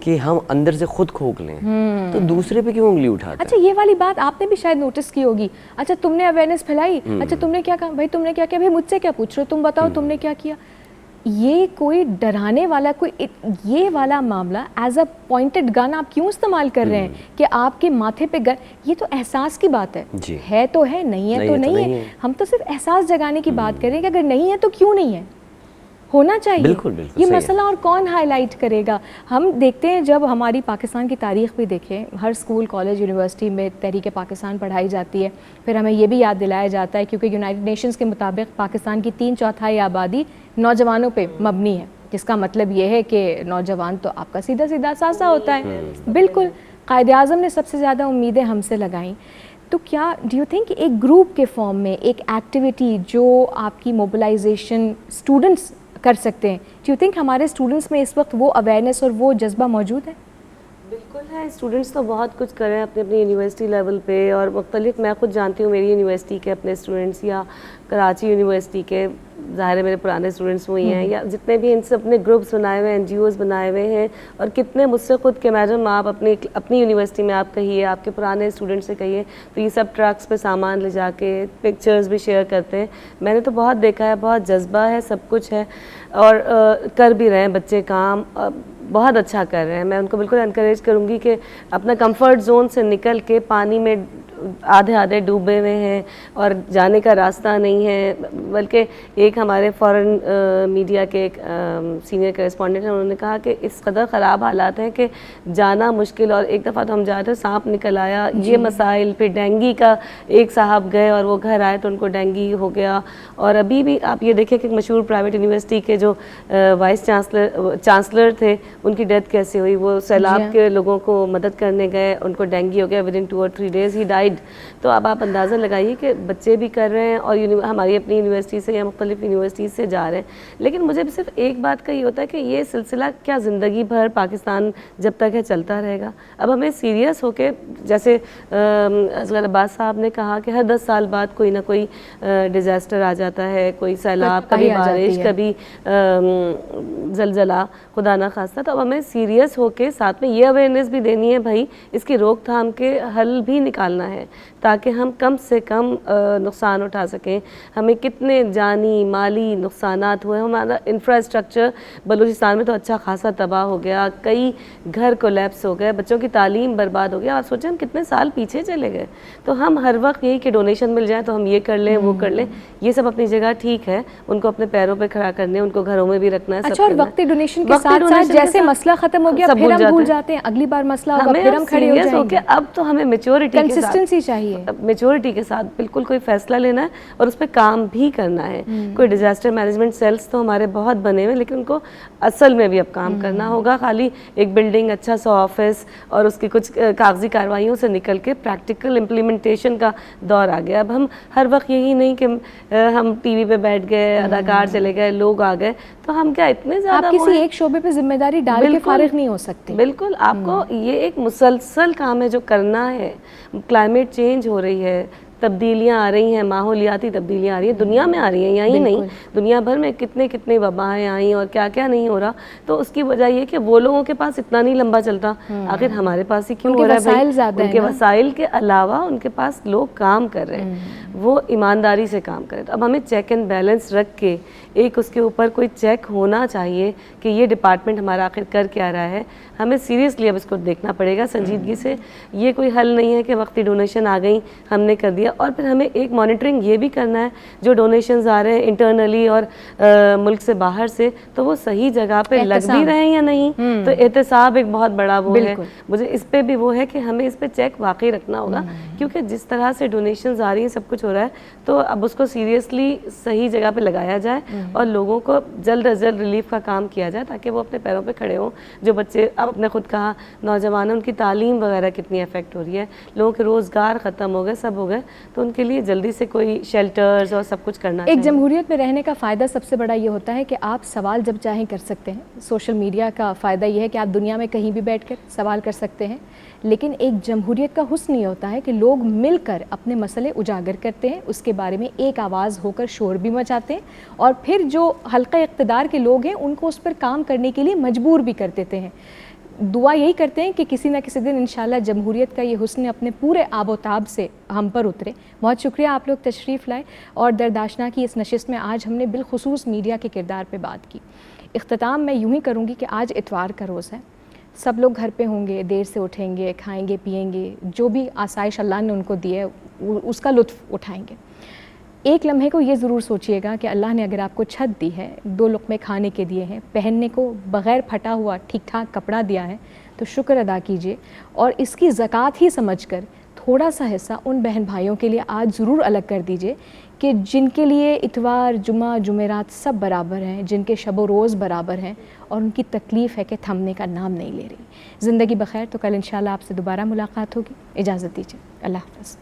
کہ ہم اندر سے خود کھوک لیں تو دوسرے پہ کیوں انگلی اٹھاتے ہیں؟ اچھا یہ والی بات آپ نے بھی شاید نوٹس کی ہوگی، اچھا تم نے اویئرنیس پھیلائی، اچھا تم نے کیا کہا، بھائی تم نے کیا کیا، بھائی مجھ سے کیا پوچھ رہے ہو، تم بتاؤ تم نے کیا کیا۔ یہ کوئی ڈرانے والا، کوئی یہ والا معاملہ ایز اے پوائنٹڈ گن آپ کیوں استعمال کر رہے ہیں کہ آپ کے ماتھے پہ گن، یہ تو احساس کی بات ہے، ہے تو ہے، نہیں ہے تو نہیں ہے، ہم تو صرف احساس جگانے کی بات کریں کہ اگر نہیں ہے تو کیوں نہیں ہے، ہونا چاہیے۔ بالکل یہ مسئلہ اور کون ہائی لائٹ کرے گا؟ ہم دیکھتے ہیں جب ہماری پاکستان کی تاریخ بھی دیکھیں، ہر اسکول کالج یونیورسٹی میں تحریک پاکستان پڑھائی جاتی ہے، پھر ہمیں یہ بھی یاد دلایا جاتا ہے کیونکہ یونائٹڈ نیشنز کے مطابق پاکستان کی 3/4 آبادی نوجوانوں پہ مبنی ہے، جس کا مطلب یہ ہے کہ نوجوان تو آپ کا سیدھا سیدھا ساسا ہوتا ہے۔ بالکل، قائد اعظم نے سب سے زیادہ امیدیں ہم سے لگائیں، تو کیا ڈو یو تھنک ایک گروپ کے فارم میں ایک ایکٹیویٹی جو آپ کی موبلائزیشن اسٹوڈنٹس کر سکتے ہیں، ڈو یو تھنک ہمارے اسٹوڈنٹس میں اس وقت وہ اویئرنیس اور وہ جذبہ موجود ہے؟ بالکل ہے، اسٹوڈنٹس تو بہت کچھ کریں اپنی یونیورسٹی لیول پہ، اور مختلف، میں خود جانتی ہوں میری یونیورسٹی کے اپنے اسٹوڈنٹس یا کراچی یونیورسٹی کے، ظاہر ہے میرے پرانے اسٹوڈنٹس وہی ہیں، یا جتنے بھی ان سے اپنے گروپس بنائے ہوئے ہیں، NGOs بنائے ہوئے ہیں، اور کتنے مجھ سے خود کہ میڈم آپ اپنی یونیورسٹی میں آپ کہیے، آپ کے پرانے اسٹوڈنٹ سے کہیے، تو یہ سب ٹرکس پہ سامان لے جا کے پکچرز بھی شیئر کرتے ہیں۔ میں نے تو بہت دیکھا ہے، بہت جذبہ ہے، سب کچھ ہے، اور کر بھی رہے ہیں بچے کام، بہت اچھا کر رہے ہیں۔ میں ان کو بالکل انکریج کروں گی کہ اپنا کمفرٹ زون سے نکل کے، پانی میں آدھے ڈوبے ہوئے ہیں اور جانے کا راستہ نہیں ہے، بلکہ ایک ہمارے فورن میڈیا کے ایک سینئر کرسپونڈنٹ ہیں، انہوں نے کہا کہ اس قدر خراب حالات ہیں کہ جانا مشکل، اور ایک دفعہ تو ہم جا رہے تھے، سانپ نکل آیا، یہ مسائل، پھر ڈینگی کا، ایک صاحب گئے اور وہ گھر آئے تو ان کو ڈینگی ہو گیا، اور ابھی بھی آپ یہ دیکھیں کہ مشہور پرائیویٹ یونیورسٹی کے جو وائس چانسلر تھے، ان کی ڈیتھ کیسے ہوئی، وہ سیلاب کے لوگوں کو مدد کرنے گئے، ان کو ڈینگی ہو گیا، with in 2 or 3 days he died. تو اب آپ اندازہ لگائیے کہ بچے بھی کر رہے ہیں اور ہماری اپنی یونیورسٹی سے یا مختلف یونیورسٹیز سے جا رہے ہیں. لیکن مجھے صرف ایک بات کا یہ ہوتا ہے کہ یہ سلسلہ کیا زندگی بھر پاکستان جب تک ہے چلتا رہے گا؟ اب ہمیں سیریس ہو کے, جیسے اصغر عباس صاحب نے کہا کہ ہر 10 سال بعد کوئی نہ کوئی ڈیزاسٹر آ جاتا ہے, کوئی سیلاب, کبھی بارش, کبھی زلزلہ, خدا نہ خواستہ. تو اب ہمیں سیریس ہو کے ساتھ میں یہ اویئرنیس بھی دینی ہے بھائی, اس کی روک تھام کے حل بھی نکالنا ہے تاکہ ہم کم سے کم نقصان اٹھا سکیں. ہمیں کتنے جانی مالی نقصانات ہوئے, ہمارا انفراسٹرکچر بلوچستان میں تو اچھا خاصا تباہ ہو گیا, کئی گھر کولیپس ہو گئے, بچوں کی تعلیم برباد ہو گیا. آپ سوچیں ہم کتنے سال پیچھے چلے گئے. تو ہم ہر وقت یہی کہ ڈونیشن مل جائے تو ہم یہ کر لیں وہ کر لیں, یہ سب اپنی جگہ ٹھیک ہے, ان کو اپنے پیروں پہ کھڑا کرنے, ان کو گھروں میں بھی رکھنا ہے. اچھا, اور وقتی ڈونیشن کے ساتھ ساتھ جیسے مسئلہ ختم ہو گیا پھر ہم بھول جاتے ہیں, اگلی بار مسئلہ ہوگا پھر ہم کھڑے ہو جائیں گے. اب تو ہمیں میچورٹی کے ساتھ, کنسسٹنسی چاہیے, میچورٹی کے ساتھ بالکل کوئی فیصلہ لینا ہے اور اس پہ کام بھی کرنا ہے. کوئی ڈیزاسٹر مینجمنٹ سیلز تو ہمارے بہت بنے ہوئے, لیکن ان کو اصل میں بھی اب کام کرنا ہوگا. خالی ایک بلڈنگ, اچھا سا آفس اور اس کی کچھ کاغذی کارروائیوں سے نکل کے پریکٹیکل امپلیمنٹیشن کا دور آ گیا. اب ہم ہر وقت یہی نہیں کہ ہم ٹی وی پہ بیٹھ گئے, اداکار چلے گئے, لوگ آ گئے, تو ہم کیا اتنے زیادہ آپ کسی ایک شعبے پہ ذمہ داری ڈال کے فارغ نہیں ہو سکتے. بالکل, آپ کو یہ ایک مسلسل کام ہے جو کرنا ہے. کلائمیٹ چینج ہو رہی ہے, تبدیلیاں آ رہی ہیں, ماحولیاتی تبدیلیاں آ رہی ہیں, دنیا میں آ رہی ہیں, یہیں نہیں دنیا بھر میں کتنے وبائیں آئیں اور کیا کیا نہیں ہو رہا. تو اس کی وجہ یہ کہ وہ لوگوں کے پاس اتنا نہیں لمبا چلتا, آخر ہمارے پاس ہی کیوں ہو رہا ہے بھائی؟ ان کے وسائل کے علاوہ ان کے پاس لوگ کام کر رہے ہیں, وہ ایمانداری سے کام کریں. تو اب ہمیں چیک اینڈ بیلنس رکھ کے ایک اس کے اوپر کوئی چیک ہونا چاہیے کہ یہ ڈپارٹمنٹ ہمارا آخر کر کیا رہا ہے. ہمیں سیریسلی اب اس کو دیکھنا پڑے گا سنجیدگی سے. یہ کوئی حل نہیں ہے کہ وقتی ڈونیشن آ گئیں ہم نے کر دیا, اور پھر ہمیں ایک مانیٹرنگ یہ بھی کرنا ہے جو ڈونیشنز آ رہے ہیں انٹرنلی اور ملک سے باہر سے, تو وہ صحیح جگہ پہ لگ بھی رہے ہیں یا نہیں. تو احتساب ایک بہت بڑا وہ ہے. مجھے اس پہ بھی وہ ہے کہ ہمیں اس پہ چیک واقعی رکھنا ہوگا, کیونکہ جس طرح سے ڈونیشنز آ رہی ہیں, سب کچھ ہو رہا ہے, تو اب اس کو سیریسلی صحیح جگہ پہ لگایا جائے اور لوگوں کو جلد از جلد ریلیف کا کام کیا جائے تاکہ وہ اپنے پیروں پہ کھڑے ہوں. جو بچے, آپ نے خود کہا نوجوان ہیں, ان کی تعلیم وغیرہ کتنی افیکٹ ہو رہی ہے, لوگوں کے روزگار ختم ہو گئے, سب ہو گئے, تو ان کے لیے جلدی سے کوئی شیلٹرز اور سب کچھ کرنا چاہیے. ایک جمہوریت میں رہنے کا فائدہ سب سے بڑا یہ ہوتا ہے کہ آپ سوال جب چاہیں کر سکتے ہیں. سوشل میڈیا کا فائدہ یہ ہے کہ آپ دنیا میں کہیں بھی بیٹھ کر سوال کر سکتے ہیں, لیکن ایک جمہوریت کا حسن یہ ہوتا ہے کہ لوگ مل کر اپنے مسئلے اجاگر کرتے ہیں, اس کے بارے میں ایک آواز ہو کر شور بھی مچاتے ہیں, اور پھر جو حلقہ اقتدار کے لوگ ہیں ان کو اس پر کام کرنے کے لیے مجبور بھی کر دیتے ہیں. دعا یہی کرتے ہیں کہ کسی نہ کسی دن انشاءاللہ جمہوریت کا یہ حسن اپنے پورے آب و تاب سے ہم پر اترے. بہت شکریہ آپ لوگ تشریف لائے, اور درداشنا کی اس نشست میں آج ہم نے بالخصوص میڈیا کے کردار پہ بات کی. اختتام میں یوں ہی کروں گی کہ آج اتوار کا روز ہے, سب لوگ گھر پہ ہوں گے, دیر سے اٹھیں گے, کھائیں گے پئیں گے, جو بھی آسائش اللہ نے ان کو دی ہے اس کا لطف اٹھائیں گے. ایک لمحے کو یہ ضرور سوچئے گا کہ اللہ نے اگر آپ کو چھت دی ہے, 2 لقمے کھانے کے دیے ہیں, پہننے کو بغیر پھٹا ہوا ٹھیک ٹھاک کپڑا دیا ہے, تو شکر ادا کیجئے, اور اس کی زکوٰۃ ہی سمجھ کر تھوڑا سا حصہ ان بہن بھائیوں کے لیے آج ضرور الگ کر دیجئے کہ جن کے لیے اتوار, جمعہ, جمعرات سب برابر ہیں, جن کے شب و روز برابر ہیں, اور ان کی تکلیف ہے کہ تھمنے کا نام نہیں لے رہی. زندگی بخیر. تو کل انشاءاللہ آپ سے دوبارہ ملاقات ہوگی. اجازت دیجئے. اللہ حافظ.